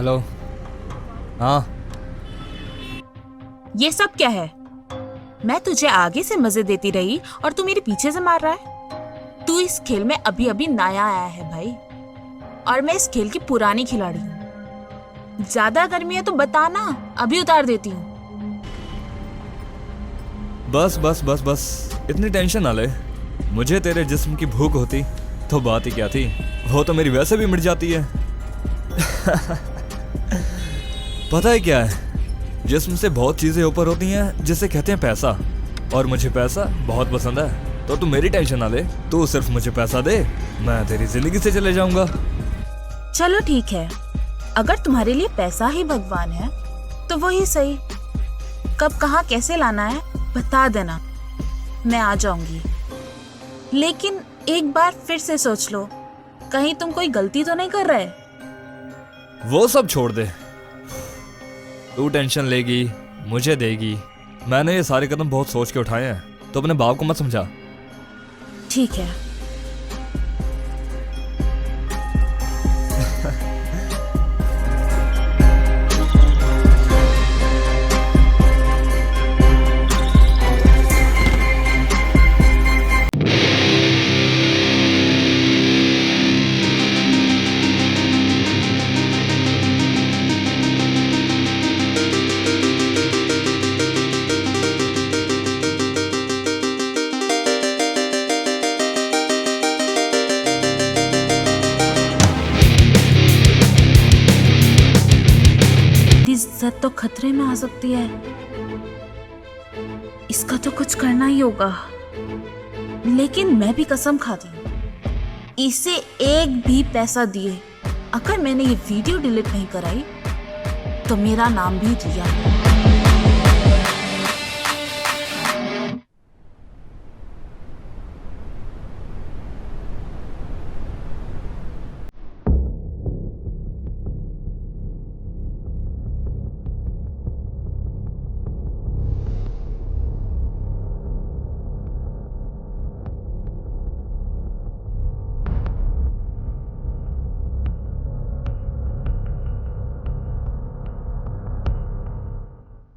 Hello. हाँ। ये सब क्या है? मैं तुझे आगे से मजे देती रही और तू मेरे पीछे से मार रहा है। तू इस खेल में अभी अभी नया आया है भाई, और मैं इस खेल की पुरानी खिलाड़ी हूँ। ज्यादा गर्मी है तो बताना, अभी उतार देती हूँ। बस बस बस बस, इतनी टेंशन ना ले। मुझे तेरे जिस्म की भूख होती तो बात ही क्या थी, वो तो मेरी वैसे भी मिट जाती है। पता है क्या है, जिस्म से बहुत चीजें ऊपर होती हैं जिसे कहते हैं पैसा, और मुझे पैसा बहुत पसंद है। तो तू मेरी टेंशन ना ले, तू सिर्फ मुझे पैसा दे, मैं तेरी जिंदगी से चले जाऊंगा। चलो ठीक है, अगर तुम्हारे लिए पैसा ही भगवान है तो वो ही सही। कब कहाँ कैसे लाना है बता देना, मैं आ जाऊंगी। लेकिन एक बार फिर से सोच लो, कहीं तुम कोई गलती तो नहीं कर रहे? वो सब छोड़ दे, तू टेंशन लेगी मुझे देगी। मैंने ये सारे कदम बहुत सोच के उठाए हैं, तो अपने बाप को मत समझा। ठीक है। इज्जत तो खतरे में आ सकती है, इसका तो कुछ करना ही होगा। लेकिन मैं भी कसम खाती हूँ, इसे एक भी पैसा दिए अगर मैंने ये वीडियो डिलीट नहीं कराई तो मेरा नाम भी रिया है।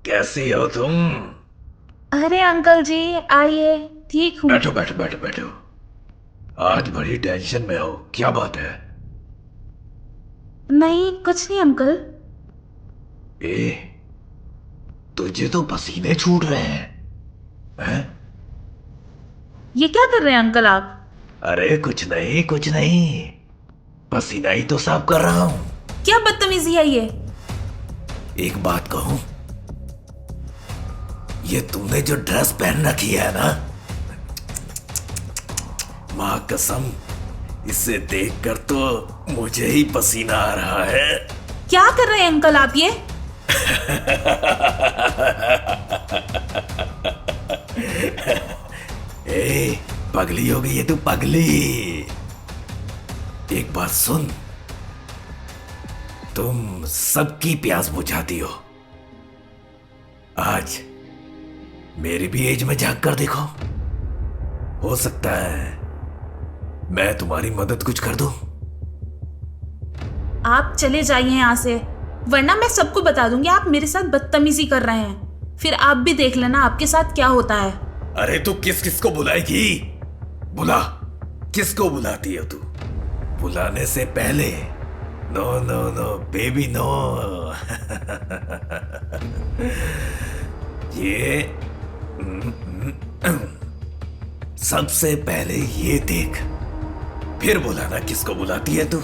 कैसी हो तुम? अरे अंकल जी आइए, ठीक हूँ। बैठो बैठो बैठो बैठो। आज बड़ी टेंशन में हो, क्या बात है? नहीं कुछ नहीं अंकल। ए, तुझे तो पसीने छूट रहे हैं? ये क्या कर रहे हैं अंकल आप? अरे कुछ नहीं कुछ नहीं, पसीना ही तो साफ कर रहा हूं। क्या बदतमीजी है ये? एक बात कहूं, ये तुमने जो ड्रेस पहन रखी है ना, मां कसम, इसे देखकर तो मुझे ही पसीना आ रहा है। क्या कर रहे हैं अंकल आप ये? ए, पगली हो गई है तू, पगली। एक बात सुन, तुम सबकी प्यास बुझाती हो। आज मेरी भी एज में झांक कर देखो, हो सकता है मैं तुम्हारी मदद कुछ कर दूं। आप चले जाइए यहाँ से, वरना मैं सबको बता दूंगी आप मेरे साथ बदतमीजी कर रहे हैं। फिर आप भी देख लेना आपके साथ क्या होता है। अरे तू किस किस को बुलाएगी? बुला, किसको बुलाती है तू? बुलाने से पहले no no no baby no. ये सबसे पहले ये देख, फिर बुलाना किसको बुलाती है तू।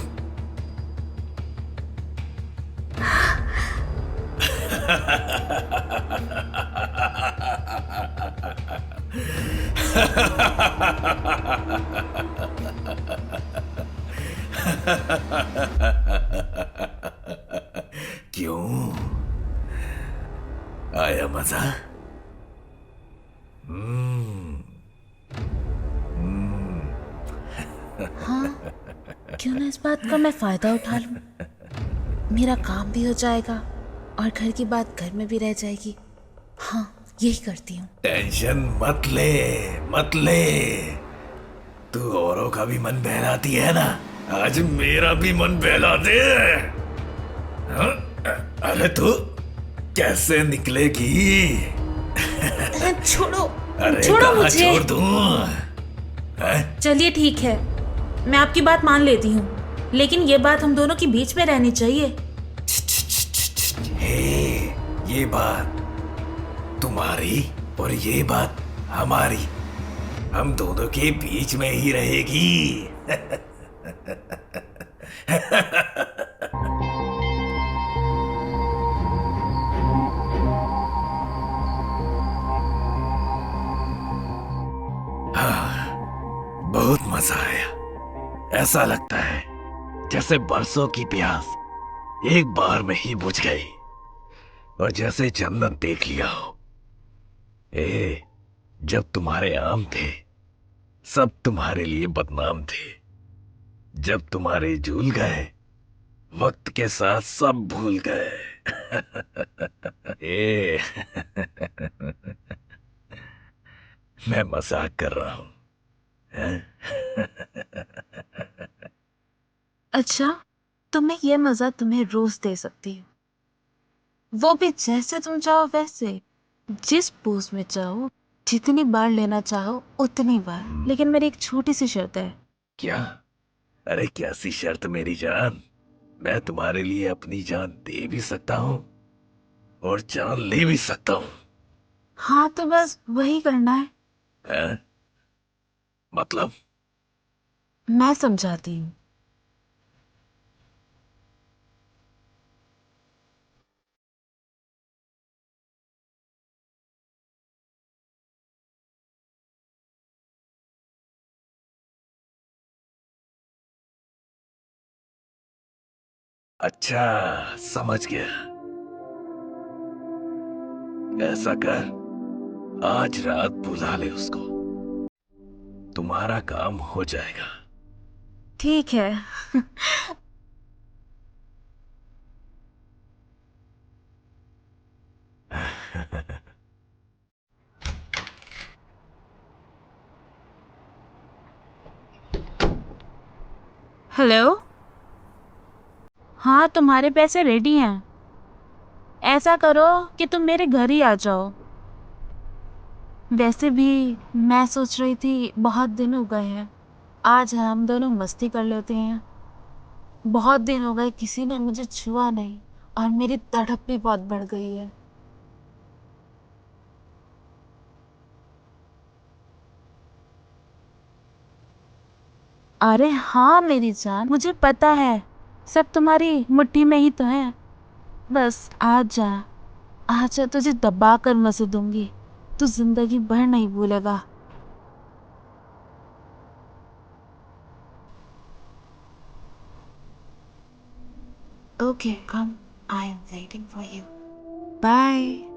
क्यों, आया मजा? हाँ, क्यों ना इस बात का मैं फायदा उठा लूं। मेरा काम भी हो जाएगा और घर की बात घर में भी रह जाएगी। हाँ, यही करती हूँ। टेंशन मत ले, मत ले। तू औरों का भी मन बहलाती है ना, आज मेरा भी मन बहला दे। हाँ? अरे तू कैसे निकलेगी? छोड़ो, अरे छोड़ो कहाँ मुझे। छोड़ दूं? चलिए ठीक है, मैं आपकी बात मान लेती हूँ, लेकिन ये बात हम दोनों के बीच में रहनी चाहिए। हे, ये बात तुम्हारी और ये बात हमारी, हम दोनों के बीच में ही रहेगी। हाँ, बहुत मजा आया। ऐसा लगता है जैसे बरसों की प्यास एक बार में ही बुझ गई और जैसे जन्नत देख लिया हो। जब तुम्हारे आम थे सब तुम्हारे लिए बदनाम थे, जब तुम्हारे झूल गए वक्त के साथ सब भूल गए। ए मैं मजाक कर रहा हूं। अच्छा, तो मैं ये मजा तुम्हें रोज दे सकती हूँ, वो भी जैसे तुम चाहो वैसे, जिस पोज में चाहो, जितनी बार लेना चाहो उतनी बार। लेकिन मेरी एक छोटी सी शर्त है। क्या? अरे कैसी शर्त मेरी जान? मैं तुम्हारे लिए अपनी जान दे भी सकता हूँ और जान ले भी सकता हूँ। हाँ, तो बस वही करना है। हैं? मतलब? मैं समझाती हूँ। अच्छा, समझ गया। ऐसा कर, आज रात बुला ले उसको, तुम्हारा काम हो जाएगा। ठीक है। हेलो। हाँ, तुम्हारे पैसे रेडी हैं। ऐसा करो कि तुम मेरे घर ही आ जाओ। वैसे भी मैं सोच रही थी बहुत दिन हो गए हैं, आज हम दोनों मस्ती कर लेते हैं। बहुत दिन हो गए किसी ने मुझे छुआ नहीं और मेरी तड़प भी बहुत बढ़ गई है। अरे हाँ मेरी जान, मुझे पता है सब तुम्हारी मुट्ठी में ही तो है। बस आ जा, आजा, तुझे दबा कर मसे दूंगी, तू जिंदगी भर नहीं भूलेगा। Okay come, I am waiting for you. Bye.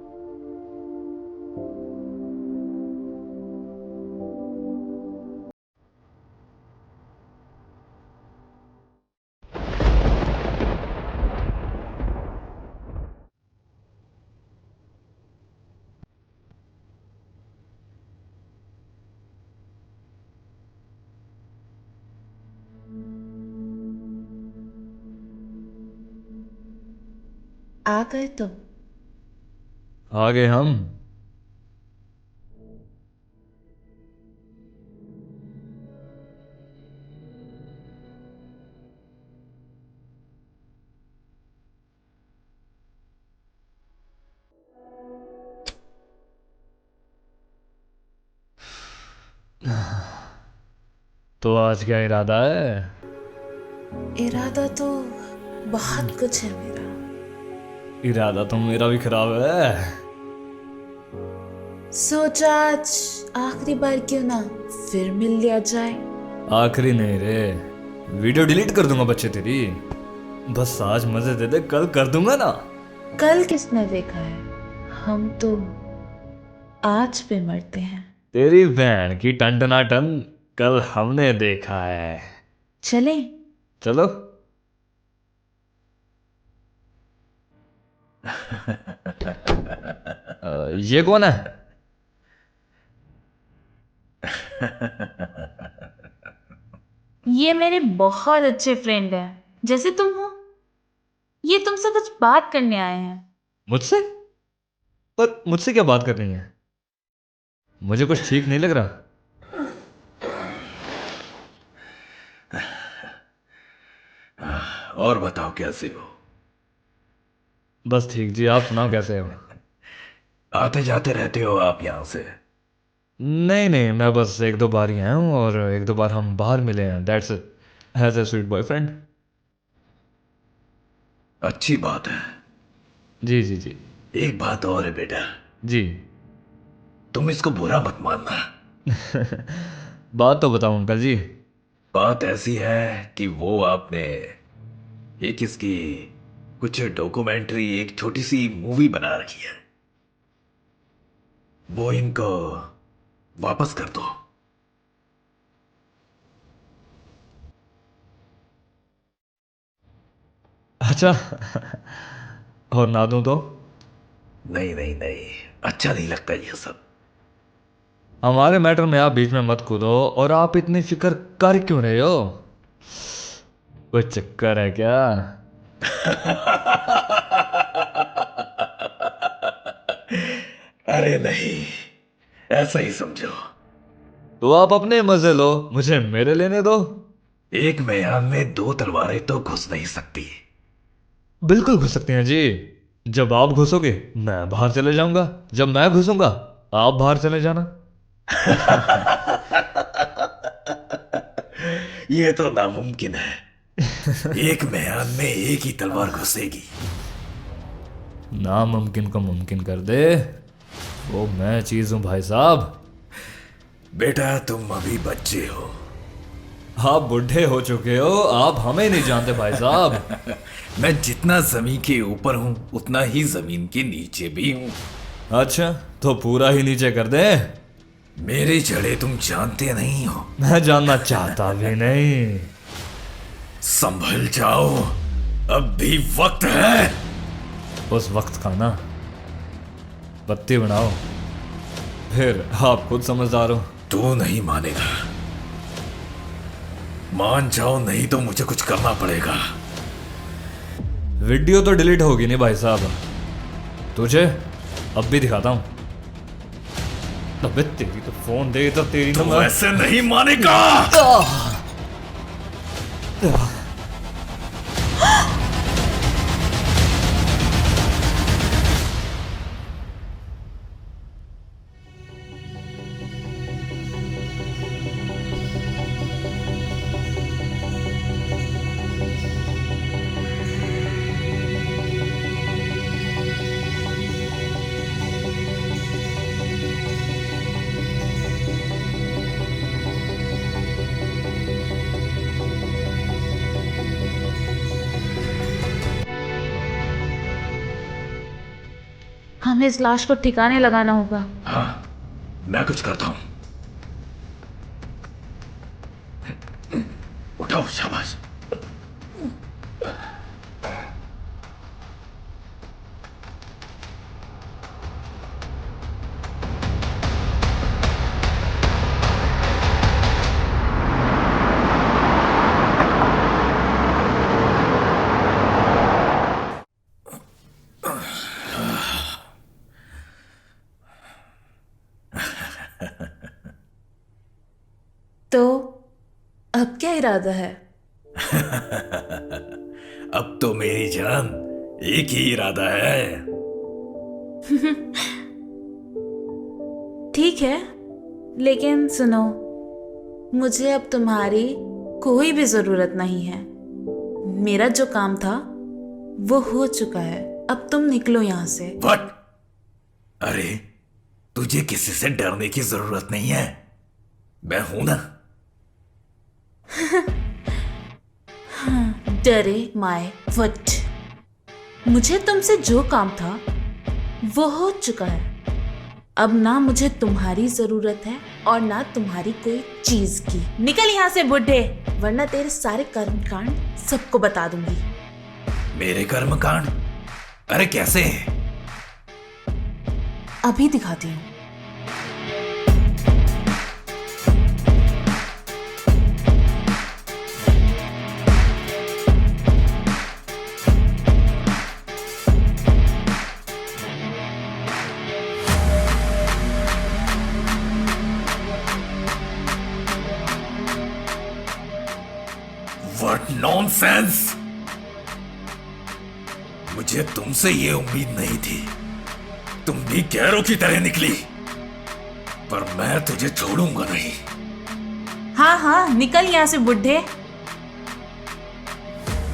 आ गए तुम? आगे हम। तो आज क्या इरादा है? इरादा तो बहुत कुछ है मेरा। इरादा तो मेरा भी खराब है। सोचा आज आखिरी बार क्यों ना फिर मिल लिया जाए। आखिरी नहीं रे, वीडियो डिलीट कर दूंगा बच्चे तेरी। बस आज मजे दे दे, कल कर दूंगा ना। कल किसने देखा है, हम तो आज पे मरते हैं। तेरी बहन की टन, कल हमने देखा है। चले? चलो। ये कौन है? ये मेरे बहुत अच्छे फ्रेंड हैं, जैसे तुम हो। ये तुमसे कुछ बात करने आए हैं। मुझसे? पर मुझसे क्या बात करनी है? मुझे कुछ ठीक नहीं लग रहा। और बताओ कैसे हो? बस ठीक जी, आप सुनाओ कैसे हो? आते जाते रहते हो आप यहाँ से? नहीं नहीं, मैं बस एक दो बार ही आया हूँ और एक दो बार हम बाहर मिले हैं, that's it, has a sweet boyfriend. अच्छी बात है। जी जी जी। एक बात और है बेटा, जी। तुम इसको बुरा मत मानना। बात तो बताओ अंकल जी। बात ऐसी है कि वो आपने एक इसकी कुछ डॉक्यूमेंट्री, एक छोटी सी मूवी बना रखी है, वो इनको वापस कर दो। अच्छा। और ना दूं तो? नहीं नहीं नहीं, अच्छा नहीं लगता ये सब। हमारे मैटर में आप बीच में मत कूदो, और आप इतनी फिक्र कर क्यों रहे हो? कोई चक्कर है क्या? अरे नहीं, ऐसा ही समझो। तो आप अपने मजे लो, मुझे मेरे लेने दो। एक म्यान में दो तलवारें तो घुस नहीं सकती। बिल्कुल घुस सकते हैं जी। जब आप घुसोगे मैं बाहर चले जाऊंगा, जब मैं घुसूंगा आप बाहर चले जाना। ये तो नामुमकिन है। एक म्यान में एक ही तलवार घुसेगी। नामुमकिन को मुमकिन कर दे, वो मैं चीज हूं भाई साहब। बेटा तुम अभी बच्चे हो। आप बुढ़े हो चुके हो, आप हमें नहीं जानते भाई साहब। मैं जितना जमीन के ऊपर हूं उतना ही जमीन के नीचे भी हूं। अच्छा, तो पूरा ही नीचे कर दे। मेरी जड़ें तुम जानते नहीं हो। मैं जानना चाहता भी नहीं। संभल जाओ, अब भी वक्त है। उस वक्त का ना पत्ती बनाओ, फिर आप खुद समझदार हो। तू नहीं मानेगा। मान जाओ, नहीं तो मुझे कुछ करना पड़ेगा। वीडियो तो डिलीट होगी नहीं भाई साहब, तुझे अब भी दिखाता हूं। अबे तेरी तो फोन दे, तो तेरी तू तो मैं... ऐसे नहीं मानेगा। हमें इस लाश को ठिकाने लगाना होगा। हाँ, मैं कुछ करता हूं। उठाओ, शाबाश। तो अब क्या इरादा है? अब तो मेरी जान एक ही इरादा है। ठीक है, लेकिन सुनो, मुझे अब तुम्हारी कोई भी जरूरत नहीं है। मेरा जो काम था वो हो चुका है, अब तुम निकलो यहाँ से। व्हाट? अरे, तुझे किसी से डरने की जरूरत नहीं है, मैं हूं ना। डरे माय वट। मुझे तुमसे जो काम था वो हो चुका है। अब ना मुझे तुम्हारी जरूरत है और ना तुम्हारी कोई चीज की। निकल यहाँ से बुड्ढे, वरना तेरे सारे कर्मकांड सबको बता दूंगी। मेरे कर्मकांड? अरे कैसे? अभी दिखाती हूँ। What nonsense! मुझे तुमसे ये उम्मीद नहीं थी। तुम भी गैरों की तरह निकली, पर मैं तुझे छोड़ूंगा नहीं। हाँ हाँ, निकल यहाँ से बुड्ढे।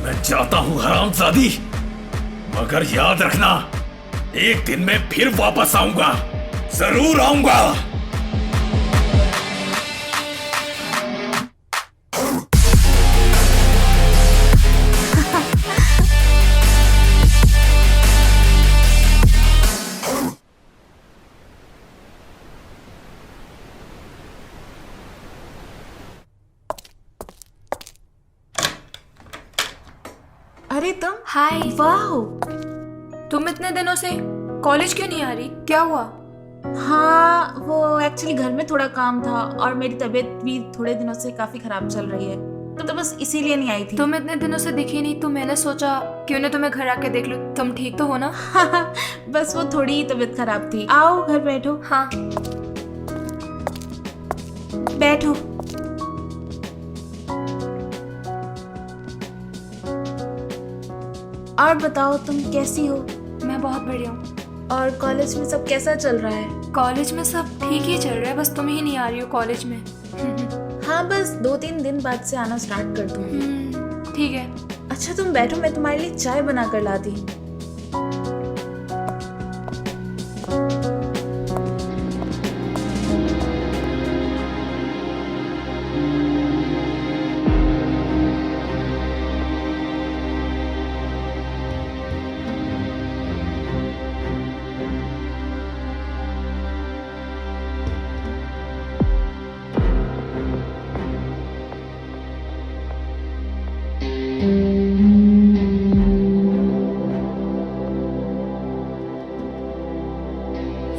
मैं जाता हूँ हरामजादी, मगर याद रखना, एक दिन मैं फिर वापस आऊंगा, जरूर आऊंगा। अरे तुम, हाय। वाह। तुम इतने दिनों से कॉलेज क्यों नहीं आ रही? क्या हुआ? हाँ, वो एक्चुअली घर में थोड़ा काम था और मेरी तबीयत भी थोड़े दिनों से काफी खराब चल रही है, तो बस इसीलिए नहीं आई थी। तुम इतने दिनों से दिखी नहीं, तो मैंने सोचा क्यों ना तुम्हें घर आके देख लूं। तुम ठीक तो हो ना? बस वो थोड़ी ही तबीयत खराब थी। आओ घर बैठो। हाँ। बैठो। और बताओ, तुम कैसी हो? मैं बहुत बढ़िया हूँ। और कॉलेज में सब कैसा चल रहा है? कॉलेज में सब ठीक ही चल रहा है, बस तुम ही नहीं आ रही हो कॉलेज में। हाँ, बस 2-3 दिन बाद से आना स्टार्ट कर दूंगी। ठीक है। अच्छा तुम बैठो, मैं तुम्हारे लिए चाय बना कर लाती हूँ।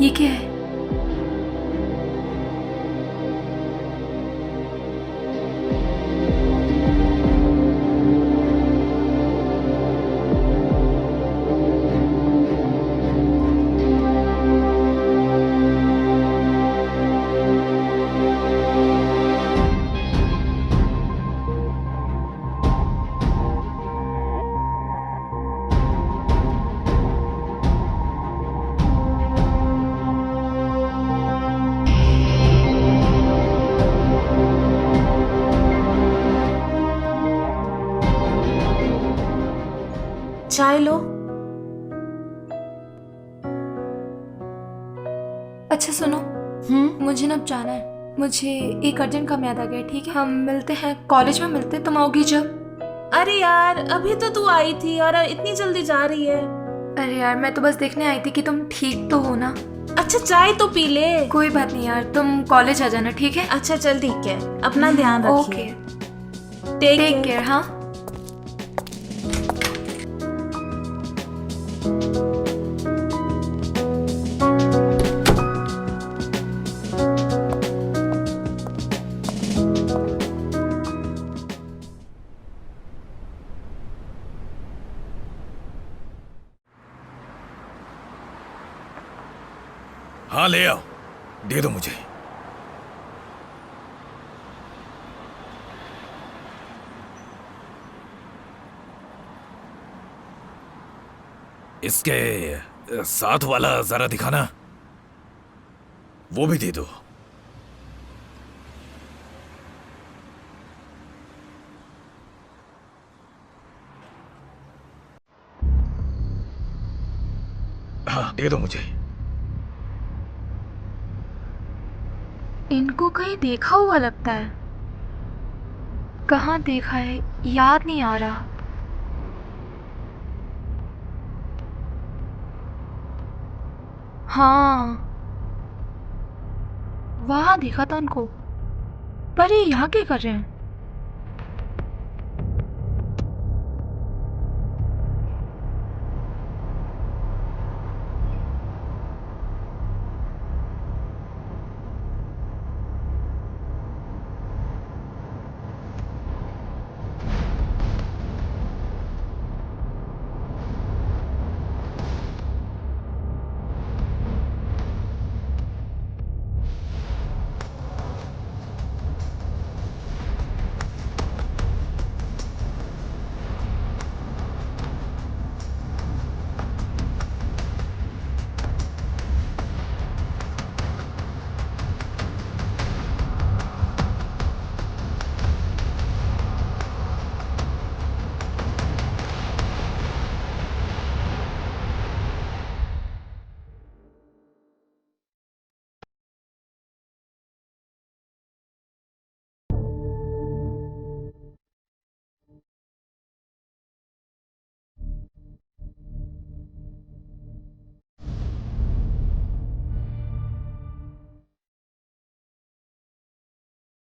ये क्या है? चाय लो। अच्छा सुनो, मुझे ना अब जाना है। मुझे एक अर्जेंट काम याद आ गया। ठीक है, हम मिलते हैं, कॉलेज में मिलते हैं। तुम आओगी जब? अरे यार, अभी तो तू आई थी और इतनी जल्दी जा रही है। अरे यार, मैं तो बस देखने आई थी कि तुम ठीक तो हो ना। अच्छा चाय तो पी ले। कोई बात नहीं यार, तुम कॉलेज आ जाना। ठीक है? अच्छा चल ठीक है, अपना ध्यान रखिए। Okay, take take care. हाँ। हाँ ले आओ, दे दो मुझे। इसके साथ वाला जरा दिखाना, वो भी दे दो। हाँ दे दो मुझे। इनको कहीं देखा हुआ लगता है। कहाँ देखा है याद नहीं आ रहा। हाँ, वहाँ देखा था उनको। पर ये यहाँ क्या कर रहे हैं?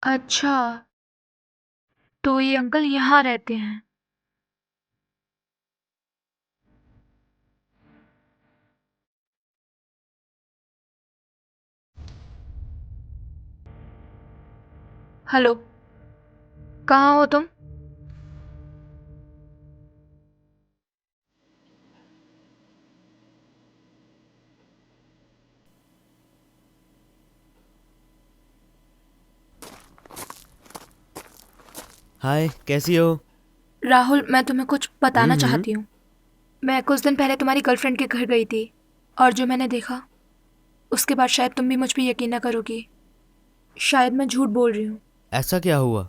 अच्छा, तो ये अंकल यहाँ रहते हैं। हेलो, कहाँ हो तुम? हाय, कैसी हो? राहुल, मैं तुम्हें कुछ बताना चाहती हूँ। मैं कुछ दिन पहले तुम्हारी गर्लफ्रेंड के घर गई थी और जो मैंने देखा उसके बाद शायद तुम भी मुझ पर यकीन न करोगी। शायद मैं झूठ बोल रही हूँ। ऐसा क्या हुआ?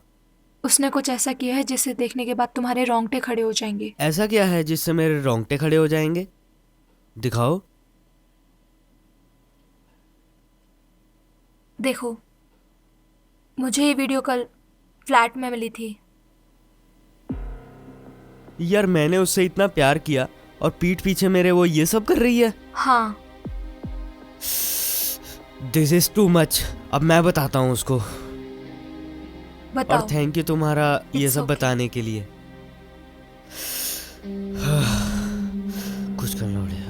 उसने कुछ ऐसा किया है जिसे देखने के बाद तुम्हारे रोंगटे खड़े हो जाएंगे। ऐसा क्या है जिससे मेरे रोंगटे खड़े हो जाएंगे? दिखाओ। देखो, मुझे ये वीडियो कल फ्लैट में मिली थी। यार, मैंने उससे इतना प्यार किया और पीठ पीछे मेरे वो ये सब कर रही है। हाँ, दिस इज टू मच। अब मैं बताता हूँ उसको। बताओ। और थैंक यू तुम्हारा ये It's सब okay. बताने के लिए। कुछ करना पड़ेगा।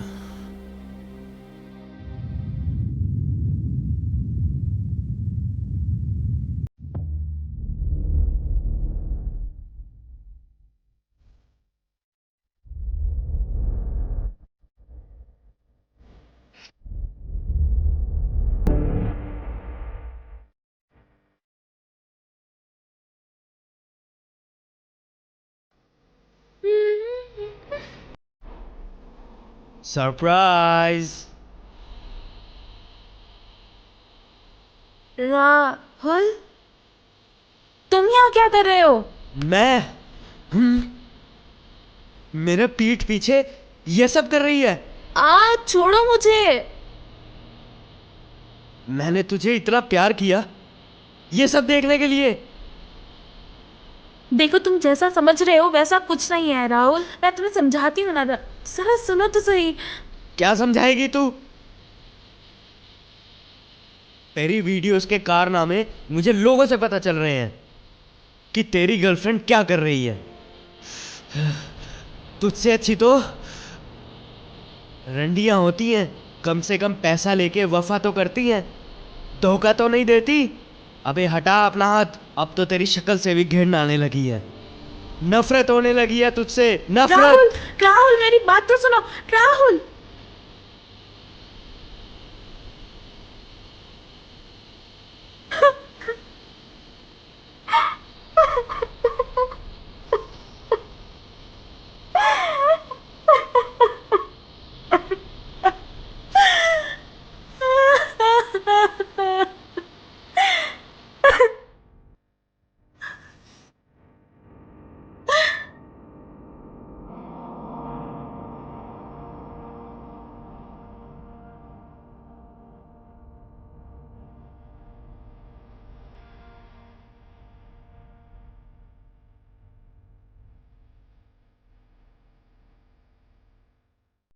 सरप्राइज। राहुल, तुम यहाँ क्या कर रहे हो? मैं मेरे पीठ पीछे ये सब कर रही है। छोड़ो मुझे। मैंने तुझे इतना प्यार किया ये सब देखने के लिए। देखो, तुम जैसा समझ रहे हो वैसा कुछ नहीं है राहुल। मैं तुम्हें समझाती हूँ ना, जरा सुनो तो सही। क्या समझाएगी तू? तेरी वीडियोस के कारनामे मुझे लोगों से पता चल रहे हैं कि तेरी गर्लफ्रेंड क्या कर रही है। तुझसे अच्छी तो रंडियां होती हैं। कम से कम पैसा लेके वफा तो करती हैं, धोखा तो नहीं देती। अबे हटा अपना हाथ। अब तो तेरी शक्ल से भी घिन आने लगी है। नफरत होने लगी है तुझसे, राहुल, नफरत। राहुल मेरी बात तो सुनो। राहुल,